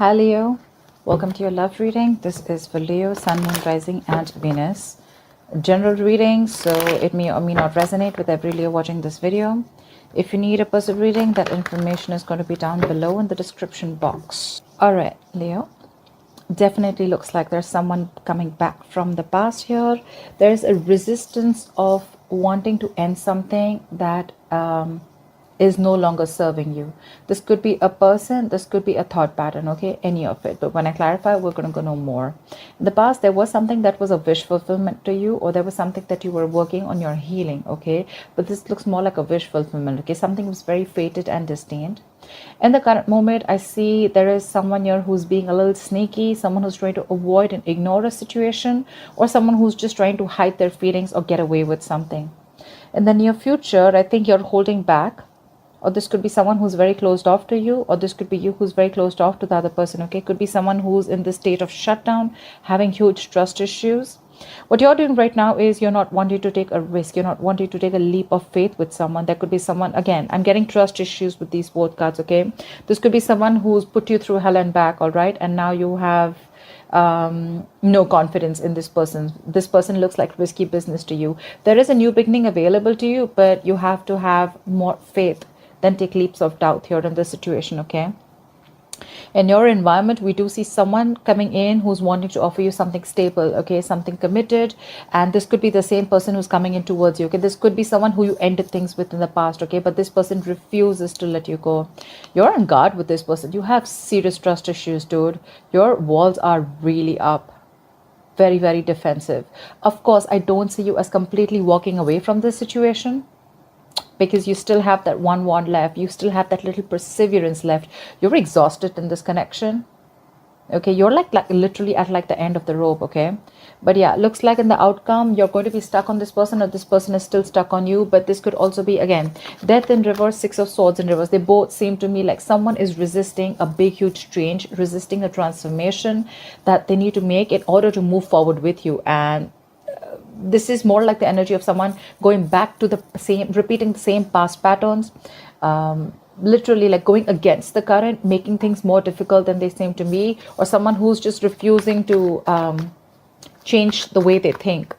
Hi Leo, welcome to your love reading. This is for Leo, Sun, Moon, Rising and Venus. General reading, so it may or may not resonate with every Leo watching this video. If you need a personal reading, that information is going to be down below in the description box. Alright, Leo. Definitely looks like there's someone coming back from the past here. There's a resistance of wanting to end something that is no longer serving you. This could be a person, this could be a thought pattern, okay, any of it. But when I clarify, we're going to go know more. In the past, there was something that was a wish fulfillment to you, or there was something that you were working on your healing, okay. But this looks more like a wish fulfillment, okay. Something was very fated and destined. In the current moment, I see there is someone here who's being a little sneaky, someone who's trying to avoid and ignore a situation, or someone who's just trying to hide their feelings or get away with something. In the near future, I think you're holding back, or this could be someone who's very closed off to you, or this could be you who's very closed off to the other person, okay. Could be someone who's in this state of shutdown, having huge trust issues. What you're doing right now is you're not wanting to take a risk, you're not wanting to take a leap of faith with someone. There could be someone, again, I'm getting trust issues with these both cards, okay. This could be someone who's put you through hell and back, all right, and now you have no confidence in this person. This person looks like risky business to you. There is a new beginning available to you, but you have to have more faith than take leaps of doubt here in this situation, okay. In your environment, we do see someone coming in who's wanting to offer you something stable, okay, something committed. And this could be the same person who's coming in towards you, okay. This could be someone who you ended things with in the past, okay, but this person refuses to let you go. You're on guard with this person. You have serious trust issues, dude. Your walls are really up, very, very defensive. Of course, I don't see you as completely walking away from this situation, because you still have that one wand left. You still have that little perseverance left. You're exhausted in this connection, okay. You're like literally at like the end of the rope, okay. But yeah, looks like in the outcome you're going to be stuck on this person, or this person is still stuck on you. But this could also be, again, death in reverse, Six of Swords in reverse. They both seem to me like someone is resisting a big huge change, resisting a transformation that they need to make in order to move forward with you. And this is more like the energy of someone going back to the same, repeating the same past patterns, literally like going against the current, making things more difficult than they seem to be, or someone who's just refusing to change the way they think.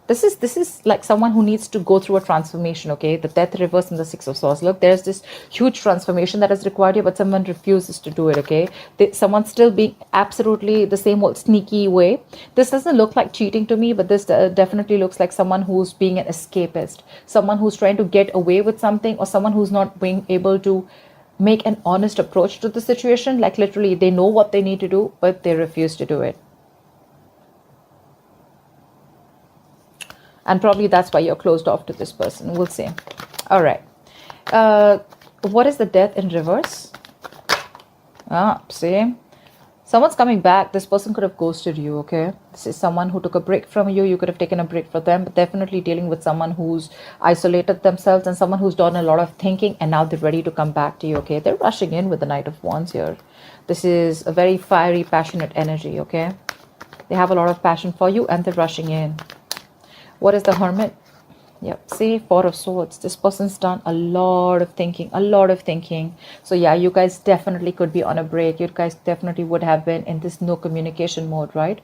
This is like someone who needs to go through a transformation, okay. The death reverse and the Six of Swords. Look, there's this huge transformation that is required here, but someone refuses to do it, okay. Someone's still being absolutely the same old sneaky way. This doesn't look like cheating to me, but this definitely looks like someone who's being an escapist, someone who's trying to get away with something, or someone who's not being able to make an honest approach to the situation. Like literally they know what they need to do, but they refuse to do it. And probably that's why you're closed off to this person. We'll see. All right. What is the death in reverse? See? Someone's coming back. This person could have ghosted you, okay? This is someone who took a break from you. You could have taken a break for them, but definitely dealing with someone who's isolated themselves and someone who's done a lot of thinking, and now they're ready to come back to you, okay? They're rushing in with the Knight of Wands here. This is a very fiery, passionate energy, okay? They have a lot of passion for you and they're rushing in. What is the Hermit? Yep, see, Four of Swords. This person's done a lot of thinking, a lot of thinking. So yeah, you guys definitely could be on a break. You guys definitely would have been in this no communication mode, right?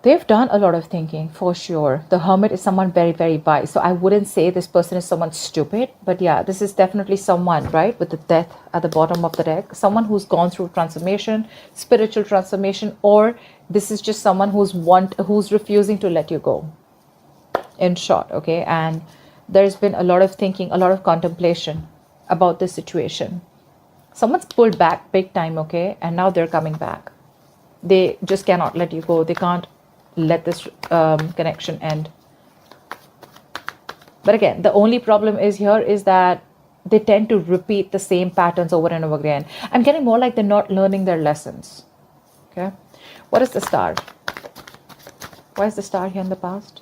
They've done a lot of thinking for sure. The Hermit is someone very, very wise. So I wouldn't say this person is someone stupid, but yeah, this is definitely someone, right, with the death at the bottom of the deck. Someone who's gone through transformation, spiritual transformation, or this is just someone who's refusing to let you go. In short, okay. And there's been a lot of thinking, a lot of contemplation about this situation. Someone's pulled back big time, okay, and now they're coming back. They just cannot let you go. They can't let this connection end. But again, the only problem is here is that they tend to repeat the same patterns over and over again. I'm getting more like they're not learning their lessons. Okay. What is the Star? Why is the Star here in the past?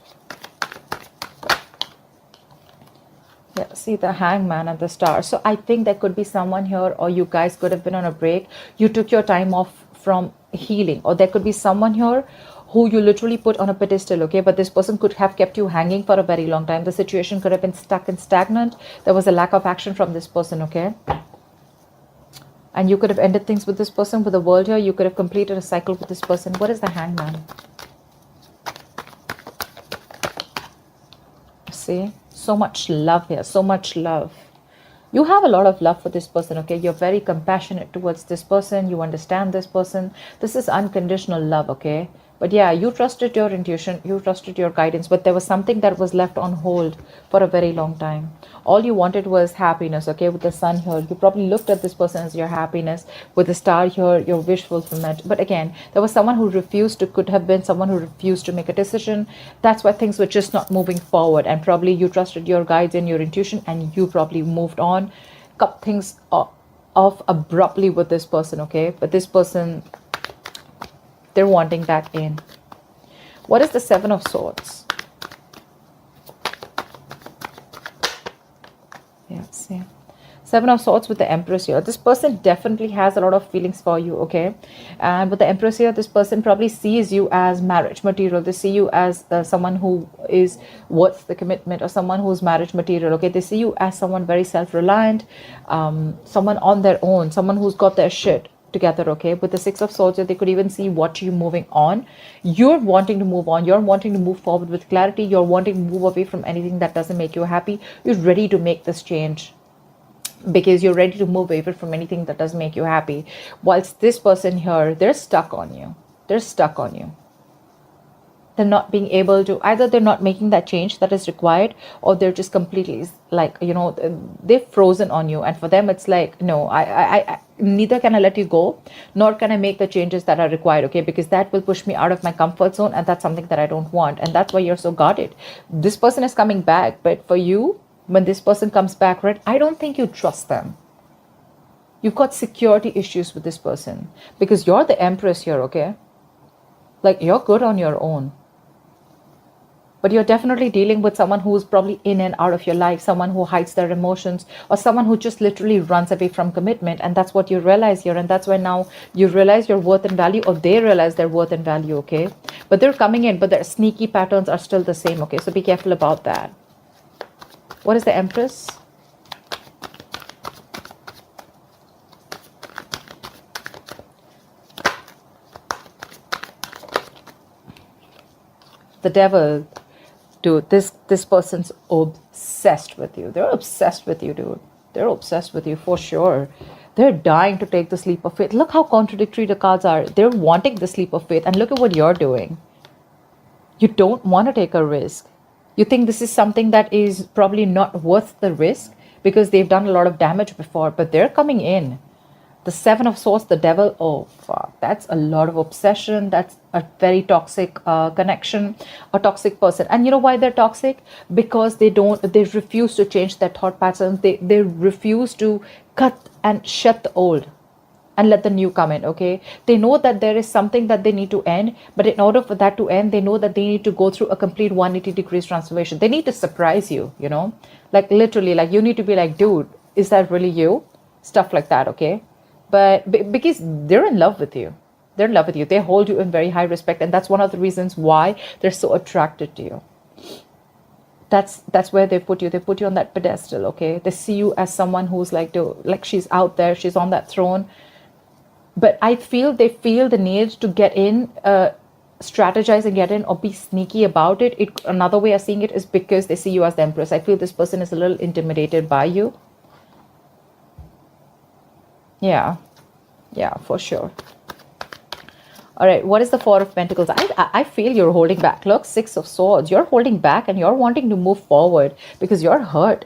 Yeah, see the Hangman and the Star. So I think there could be someone here, or you guys could have been on a break. You took your time off from healing, or there could be someone here who you literally put on a pedestal, okay, but this person could have kept you hanging for a very long time. The situation could have been stuck and stagnant. There was a lack of action from this person, okay. And you could have ended things with this person. With the world here, you could have completed a cycle with this person. What is the Hangman? See, so much love here, so much love. You have a lot of love for this person, okay? You're very compassionate towards this person. You understand this person. This is unconditional love, okay? But yeah, you trusted your intuition, you trusted your guidance, but there was something that was left on hold for a very long time. All you wanted was happiness, okay? With the sun here, you probably looked at this person as your happiness. With the star here, your wish fulfillment. But again, there was someone who refused to, could have been someone who refused to make a decision. That's why things were just not moving forward. And probably you trusted your guides and your intuition, and you probably moved on, cut things off abruptly with this person, okay? But this person, they're wanting that in. What is the Seven of Swords? Yeah, see. Seven of Swords with the Empress here. This person definitely has a lot of feelings for you, okay? And with the Empress here, this person probably sees you as marriage material. They see you as someone who is worth the commitment, or someone who's marriage material, okay? They see you as someone very self-reliant, someone on their own, someone who's got their shit together, okay? With the Six of Swords, they could even see what you're moving on. You're wanting to move on. You're wanting to move forward with clarity. You're wanting to move away from anything that doesn't make you happy. You're ready to make this change because you're ready to move away from anything that doesn't make you happy. Whilst this person here, they're stuck on you. They're stuck on you. They're not being able to, either they're not making that change that is required, or they're just completely like, you know, they're frozen on you. And for them, it's like, no, I neither can I let you go, nor can I make the changes that are required, okay? Because that will push me out of my comfort zone, and that's something that I don't want. And that's why you're so guarded. This person is coming back, but for you, when this person comes back, right, I don't think you trust them. You've got security issues with this person because you're the Empress here, okay? Like, you're good on your own. But you're definitely dealing with someone who's probably in and out of your life, someone who hides their emotions, or someone who just literally runs away from commitment. And that's what you realize here. And that's why now you realize your worth and value, or they realize their worth and value, okay? But they're coming in, but their sneaky patterns are still the same, okay? So be careful about that. What is the Empress? The Devil. Dude, this person's obsessed with you. They're obsessed with you, dude. They're obsessed with you for sure. They're dying to take this leap of faith. Look how contradictory the cards are. They're wanting this leap of faith. And look at what you're doing. You don't want to take a risk. You think this is something that is probably not worth the risk because they've done a lot of damage before. But they're coming in. The Seven of Swords, the Devil, oh fuck, that's a lot of obsession. That's a very toxic connection, a toxic person. And you know why they're toxic? Because they refuse to change their thought patterns. They refuse to cut and shut the old and let the new come in, okay? They know that there is something that they need to end, but in order for that to end, they know that they need to go through a complete 180 degrees transformation. They need to surprise you, you know? Like literally, like you need to be like, dude, is that really you? Stuff like that, okay? But because they're in love with you. They're in love with you. They hold you in very high respect. And that's one of the reasons why they're so attracted to you. That's where they put you. They put you on that pedestal, okay? They see you as someone who's like she's out there. She's on that throne. But I feel they feel the need to get in, strategize and get in, or be sneaky about it. Another way of seeing it is because they see you as the Empress. I feel this person is a little intimidated by you. Yeah, for sure. All right, what is the Four of Pentacles? I feel you're holding back. Look, Six of Swords. You're holding back and you're wanting to move forward because you're hurt.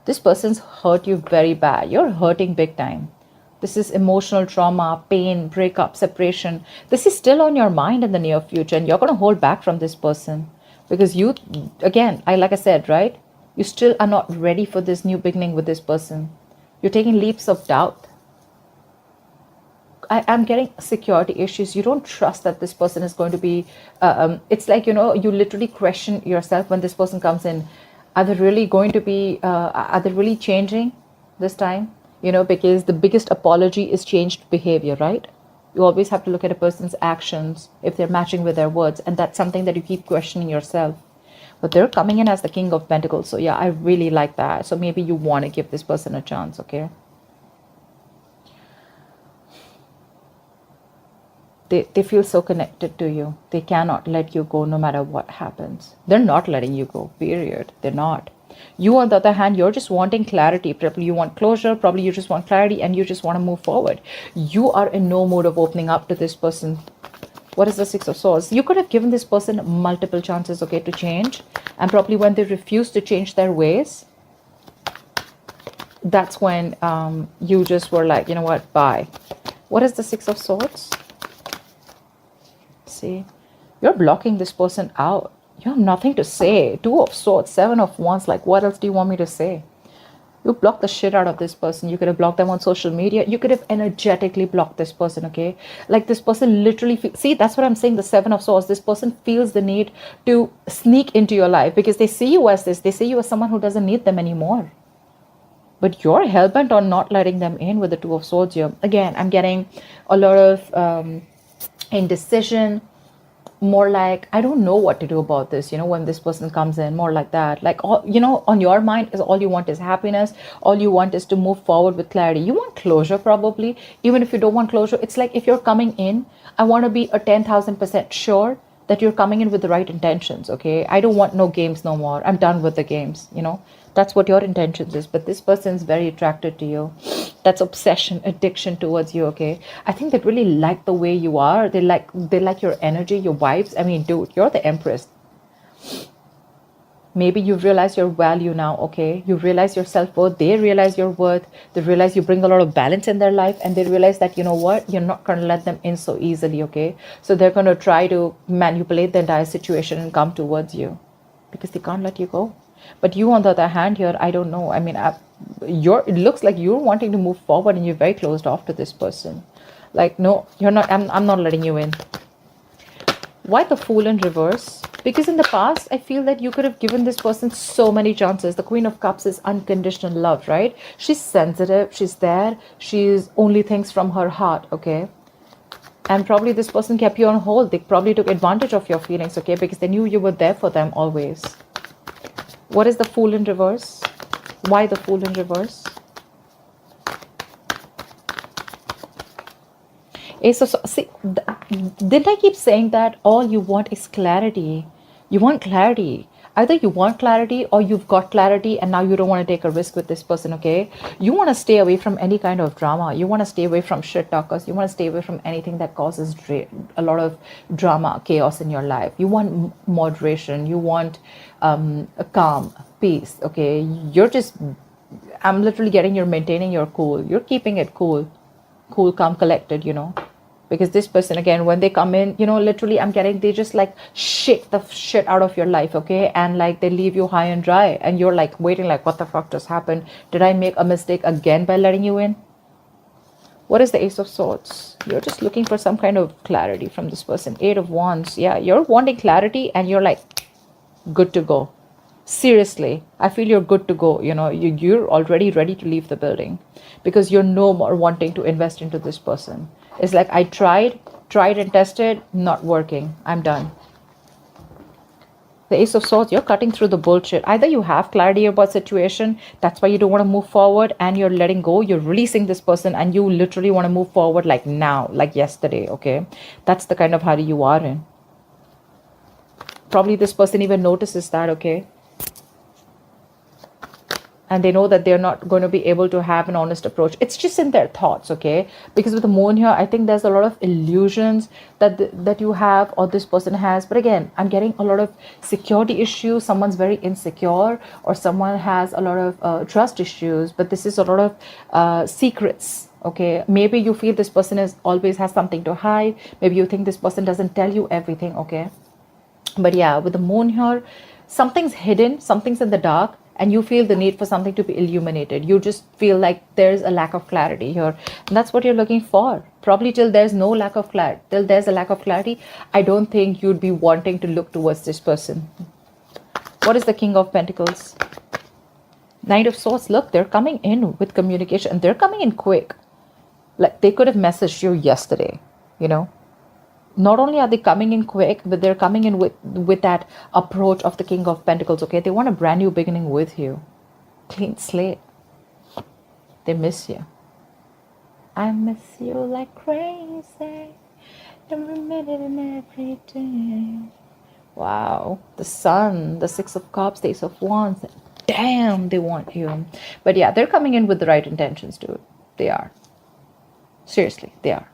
This person's hurt you very bad. You're hurting big time. This is emotional trauma, pain, breakup, separation. This is still on your mind in the near future, and you're going to hold back from this person because you, again, like I said, right? You still are not ready for this new beginning with this person. You're taking leaps of doubt. I'm getting security issues. You don't trust that this person is going to be, it's like, you know, you literally question yourself when this person comes in. Are they really going to be, are they really changing this time? You know, because the biggest apology is changed behavior, right? You always have to look at a person's actions if they're matching with their words. And that's something that you keep questioning yourself. But they're coming in as the King of Pentacles. So yeah, I really like that. So maybe you want to give this person a chance, okay? They feel so connected to you. They cannot let you go no matter what happens. They're not letting you go, period. They're not. You, on the other hand, you're just wanting clarity. Probably you want closure. Probably you just want clarity and you just want to move forward. You are in no mood of opening up to this person. What is the Six of Swords? You could have given this person multiple chances, okay, to change. And probably when they refuse to change their ways, that's when you just were like, you know what, bye. What is the Six of Swords? See, you're blocking this person out. You have nothing to say. Two of Swords, Seven of Wands. Like, what else do you want me to say? You blocked the shit out of this person. You could have blocked them on social media. You could have energetically blocked this person, okay? Like, this person literally... See, that's what I'm saying, the Seven of Swords. This person feels the need to sneak into your life because they see you as this. They see you as someone who doesn't need them anymore. But you're hellbent on not letting them in with the Two of Swords here. Again, I'm getting a lot of indecision. More like, I don't know what to do about this, you know, when this person comes in, more like that. Like, all, you know, on your mind is all you want is happiness. All you want is to move forward with clarity. You want closure, probably. Even if you don't want closure, it's like, if you're coming in, I want to be a 10,000% sure that you're coming in with the right intentions, okay? I don't want no games no more. I'm done with the games, you know? That's what your intentions is. But this person's very attracted to you. That's obsession, addiction towards you, okay? I think they really like the way you are. They like your energy, your vibes. I mean, dude, you're the Empress. Maybe you realize your value now, okay? You realize your self-worth. They realize your worth. They realize you bring a lot of balance in their life. And they realize that, you know what? You're not going to let them in so easily, okay? So they're going to try to manipulate the entire situation and come towards you because they can't let you go. But you, on the other hand, here, I don't know. I mean, it looks like you're wanting to move forward and you're very closed off to this person. Like, no, you're not. I'm not letting you in. Why the Fool in reverse? Because in the past, I feel that you could have given this person so many chances. The Queen of Cups is unconditional love, right? She's sensitive. She's there. She's only thinks from her heart, okay? And probably this person kept you on hold. They probably took advantage of your feelings, okay? Because they knew you were there for them always. What is the Fool in reverse? Why the Fool in reverse? Ace of Swords. See, didn't I keep saying that all you want is clarity? You want clarity. Either you want clarity or you've got clarity and now you don't want to take a risk with this person, okay? You want to stay away from any kind of drama. You want to stay away from shit talkers. You want to stay away from anything that causes a lot of drama, chaos in your life. You want moderation. You want a calm, peace, okay? I'm literally getting you're maintaining your cool. You're keeping it cool, calm, collected, you know? Because this person, again, when they come in, you know, literally I'm getting, they just like shake the shit out of your life, okay? And like they leave you high and dry. And you're like waiting like, what the fuck just happened? Did I make a mistake again by letting you in? What is the Ace of Swords? You're just looking for some kind of clarity from this person. Eight of Wands. Yeah, you're wanting clarity and you're like, good to go. Seriously, I feel you're good to go. You know, you're already ready to leave the building because you're no more wanting to invest into this person. It's like, I tried and tested, not working. I'm done. The Ace of Swords, you're cutting through the bullshit. Either you have clarity about situation, that's why you don't want to move forward and you're letting go. You're releasing this person and you literally want to move forward like now, like yesterday, okay? That's the kind of hurry you are in. Probably this person even notices that, okay? And they know that they're not going to be able to have an honest approach. It's just in their thoughts, okay? Because with the moon here, I think there's a lot of illusions that you have or this person has. But again, I'm getting a lot of security issues. Someone's very insecure or someone has a lot of trust issues. But this is a lot of secrets, okay? Maybe you feel this person always has something to hide. Maybe you think this person doesn't tell you everything, okay? But yeah, with the moon here, something's hidden, something's in the dark. And you feel the need for something to be illuminated. You just feel like there's a lack of clarity here. And that's what you're looking for. Probably till there's no lack of clarity. Till there's a lack of clarity, I don't think you'd be wanting to look towards this person. What is the King of Pentacles? Knight of Swords. Look, they're coming in with communication. And they're coming in quick. Like they could have messaged you yesterday, you know. Not only are they coming in quick, but they're coming in with that approach of the King of Pentacles, okay? They want a brand new beginning with you. Clean slate. They miss you. I miss you like crazy. Every minute and every day. Wow. The Sun, the Six of Cups, the Ace of Wands. Damn, they want you. But yeah, they're coming in with the right intentions, dude. They are. Seriously, they are.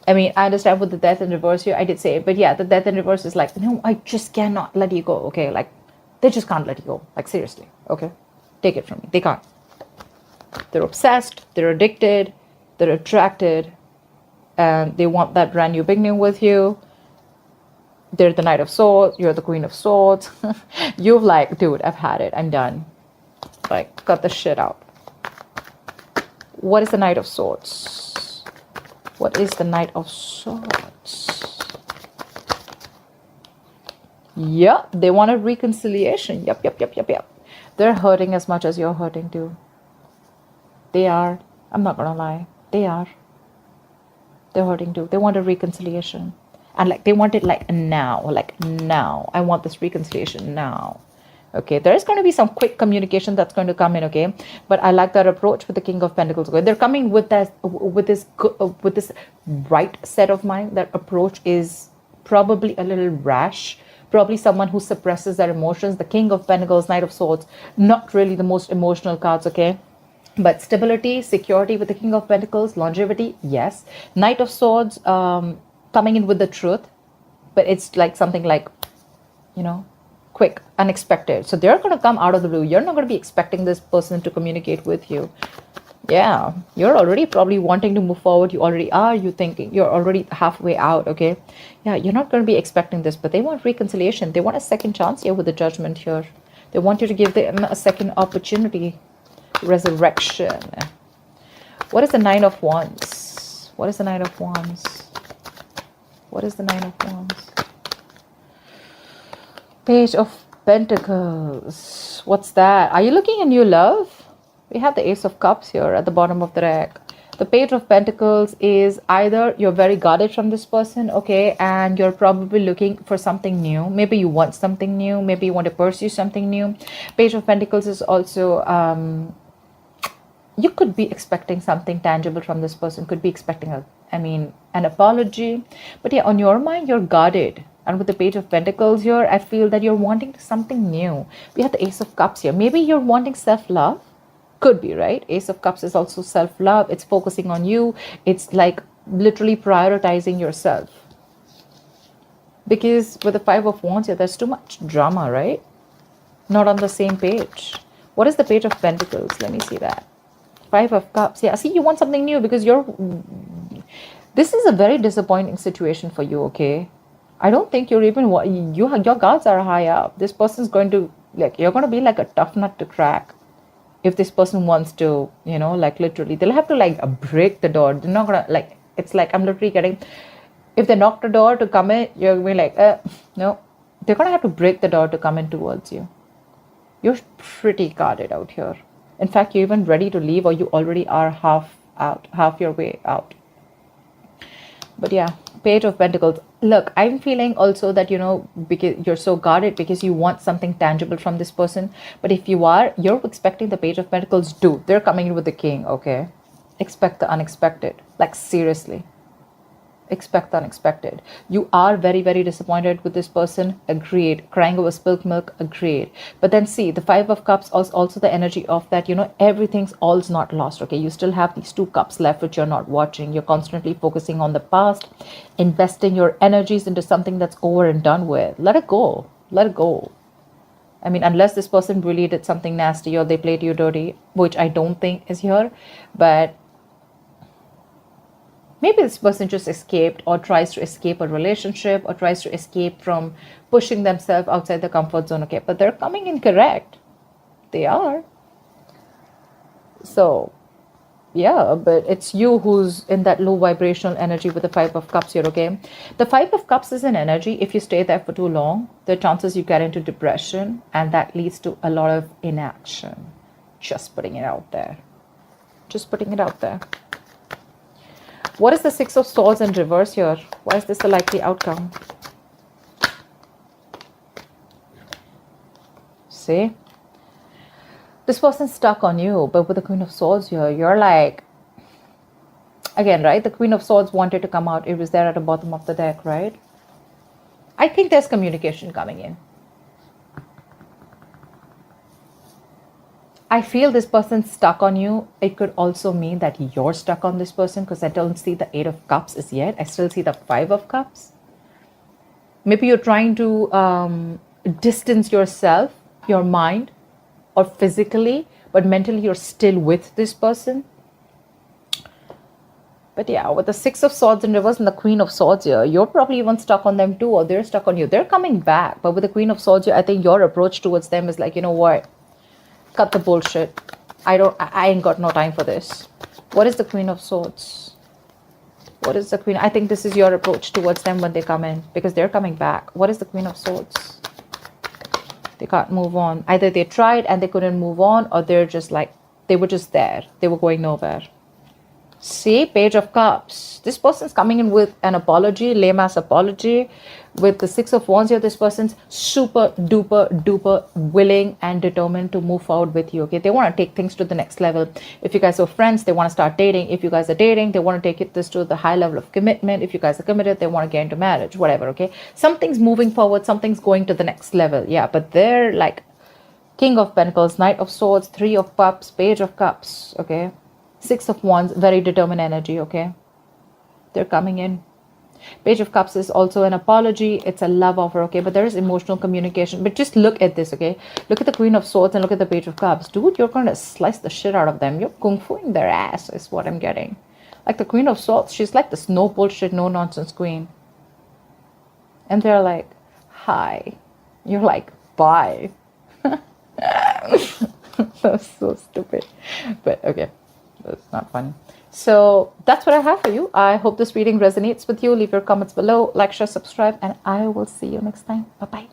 I mean, I understand with the death in reverse here, I did say it, but yeah, the death in reverse is like, no, I just cannot let you go, okay? Like, they just can't let you go. Like, seriously, okay? Take it from me. They can't. They're obsessed, they're addicted, they're attracted, and they want that brand new beginning with you. They're the Knight of Swords, you're the Queen of Swords. You've like, dude, I've had it, I'm done. Like, cut the shit out. What is the Knight of Swords? What is the Knight of Swords? Yep, they want a reconciliation. Yep. They're hurting as much as you're hurting too. They are. I'm not gonna lie. They are. They're hurting too. They want a reconciliation. And like, they want it like now. Like now. I want this reconciliation now. Okay, there is going to be some quick communication that's going to come in, okay? But I like that approach with the King of Pentacles. Okay? They're coming with this right set of mind. That approach is probably a little rash. Probably someone who suppresses their emotions. The King of Pentacles, Knight of Swords, not really the most emotional cards, okay? But stability, security with the King of Pentacles, longevity, yes. Knight of Swords, coming in with the truth, but it's like something like, you know, quick, unexpected. So they're going to come out of the blue. You're not going to be expecting this person to communicate with you. Yeah, you're already probably wanting to move forward. You already are. You thinking you're already halfway out. Okay, yeah, you're not going to be expecting this, but they want reconciliation. They want a second chance here with the Judgment here. They want you to give them a second opportunity. Resurrection. What is the Nine of Wands? What is the Nine of Wands? What is the Nine of Wands? Page of Pentacles. What's that? Are you looking at new love? We have the Ace of Cups here at the bottom of the deck. The Page of Pentacles is either you're very guarded from this person, okay, and you're probably looking for something new. Maybe you want something new. Maybe you want to pursue something new. Page of Pentacles is also, you could be expecting something tangible from this person. Could be expecting an apology. But yeah, on your mind, you're guarded. And with the Page of Pentacles here, I feel that you're wanting something new. We have the Ace of Cups here. Maybe you're wanting self-love. Could be, right? Ace of Cups is also self-love. It's focusing on you. It's like literally prioritizing yourself. Because with the Five of Wands here, there's too much drama, right? Not on the same page. What is the Page of Pentacles? Let me see that. Five of Cups. Yeah, see, you want something new because this is a very disappointing situation for you, okay? I don't think you're even, your guards are high up. This person's going to, like, you're going to be like a tough nut to crack. If this person wants to, you know, like literally, they'll have to like break the door. They're not going to, like, it's like I'm literally getting, if they knock the door to come in, you're going to be like, no. They're going to have to break the door to come in towards you. You're pretty guarded out here. In fact, you're even ready to leave, or you already are half your way out. But yeah, Page of Pentacles. Look, I'm feeling also that, you know, because you're so guarded because you want something tangible from this person. But if you're expecting the Page of Pentacles, dude, they're coming in with the King, okay? Expect the unexpected. Like, seriously. Expect the unexpected. You are very, very disappointed with this person. Agreed. Crying over spilled milk. Agreed. But then see, the Five of Cups also the energy of that, you know, all's not lost. Okay, you still have these two cups left which you're not watching. You're constantly focusing on the past, investing your energies into something that's over and done with. Let it go. Let it go. I mean, unless this person really did something nasty or they played you dirty, which I don't think is here, but maybe this person just escaped or tries to escape a relationship or tries to escape from pushing themselves outside the comfort zone. Okay, but they're coming in correct. They are. So, yeah, but it's you who's in that low vibrational energy with the Five of Cups here, okay? The Five of Cups is an energy. If you stay there for too long, the chances you get into depression, and that leads to a lot of inaction. Just putting it out there. Just putting it out there. What is the Six of Swords in reverse here? Why is this a likely outcome? See? This person's stuck on you, but with the Queen of Swords here, you're like, Again, right? The Queen of Swords wanted to come out. It was there at the bottom of the deck, right? I think there's communication coming in. I feel this person's stuck on you. It could also mean that you're stuck on this person, because I don't see the Eight of Cups as yet. I still see the Five of Cups. Maybe you're trying to distance yourself, your mind, or physically, but mentally you're still with this person. But yeah, with the Six of Swords in reverse and the Queen of Swords here, you're probably even stuck on them too, or they're stuck on you. They're coming back. But with the Queen of Swords here, I think your approach towards them is like, you know what? Cut the bullshit. I ain't got no time for this. What is the Queen of Swords? What is the Queen? I think this is your approach towards them when they come in, because they're coming back. What is the Queen of Swords? They can't move on. Either they tried and they couldn't move on, or they're just like, they were just there. They were going nowhere. See, Page of Cups. This person's coming in with an apology, lame ass apology. With the Six of Wands here, this person's super duper duper willing and determined to move forward with you. Okay, they want to take things to the next level. If you guys are friends, they want to start dating. If you guys are dating, they want to take this to the high level of commitment. If you guys are committed, they want to get into marriage, whatever. Okay, something's moving forward, something's going to the next level. Yeah, but they're like King of Pentacles, Knight of Swords, Three of Cups, Page of Cups. Okay, Six of Wands, very determined energy. Okay, they're coming in. Page of Cups is also an apology. It's a love offer. Okay, but there is emotional communication. But just look at this. Okay, look at the Queen of Swords and look at the Page of Cups. Dude, you're going to slice the shit out of them. You're kung fuing their ass is what I'm getting. Like the Queen of Swords, she's like this no bullshit, no nonsense queen. And they're like, hi. You're like, bye. That's so stupid. But okay, that's not funny. So that's what I have for you. I hope this reading resonates with you. Leave your comments below, like, share, subscribe, and I will see you next time. Bye-bye.